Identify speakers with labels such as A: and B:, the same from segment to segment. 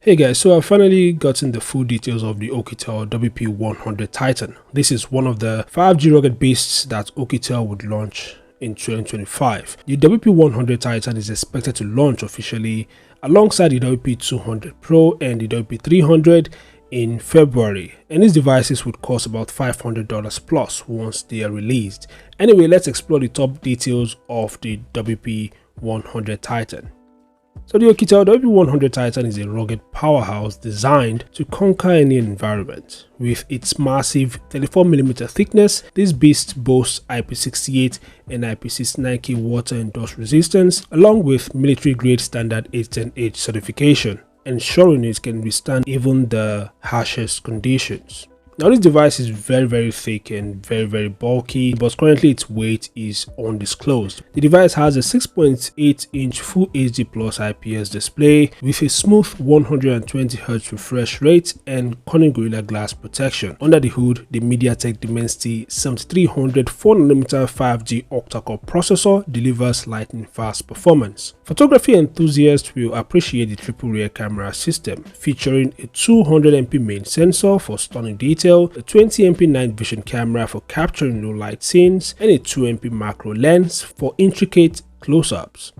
A: Hey guys, so I've finally gotten the full details of the Oukitel WP100 Titan. This is one of the 5G rugged beasts that Oukitel would launch in 2025. The WP100 Titan is expected to launch officially alongside the WP200 Pro and the WP300 in February, and these devices would cost about $500 plus once they are released. Anyway, let's explore the top details of the WP100 Titan. So the Oukitel WP100 Titan is a rugged powerhouse designed to conquer any environment. With its massive 34mm thickness, this beast boasts IP68 and IP69K water and dust resistance, along with military-grade standard 810H certification, ensuring it can withstand even the harshest conditions. Now this device is very thick and very bulky, but currently its weight is undisclosed. The device has a 6.8-inch Full HD Plus IPS display with a smooth 120Hz refresh rate and Corning Gorilla Glass protection. Under the hood, the MediaTek Dimensity 7300 4nm 5G octa-core processor delivers lightning fast performance. Photography enthusiasts will appreciate the triple rear camera system, featuring a 200MP main sensor for stunning detail, a 20MP night vision camera for capturing low light scenes, and a 2MP macro lens for intricate close-ups.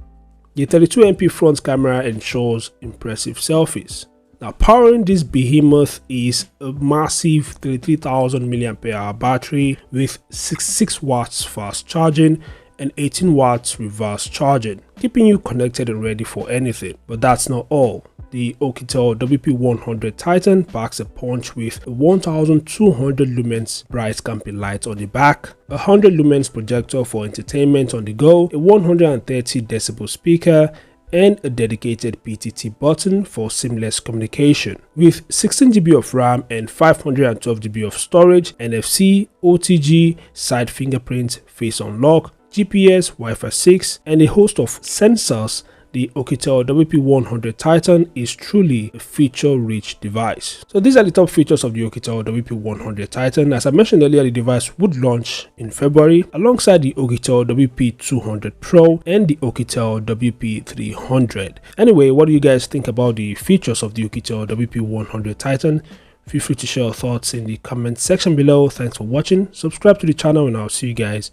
A: The 32MP front camera ensures impressive selfies. Now, powering this behemoth is a massive 33,000 mAh battery with 66 watts fast charging and 18 watts reverse charging, keeping you connected and ready for anything. But that's not all. The Oukitel WP100 Titan packs a punch with a 1200 lumens bright camping light on the back, a 100 lumens projector for entertainment on the go, a 130 decibel speaker, and a dedicated PTT button for seamless communication. With 16GB of RAM and 512GB of storage, NFC, OTG, side fingerprint, face unlock, GPS, Wi-Fi 6, and a host of sensors, the Oukitel WP100 Titan is truly a feature-rich device. So these are the top features of the Oukitel WP100 Titan. As I mentioned earlier, the device would launch in February alongside the Oukitel WP200 Pro and the Oukitel WP300. Anyway, what do you guys think about the features of the Oukitel WP100 Titan? Feel free to share your thoughts in the comment section below. Thanks for watching. Subscribe to the channel and I'll see you guys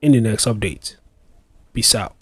A: in the next update. Peace out.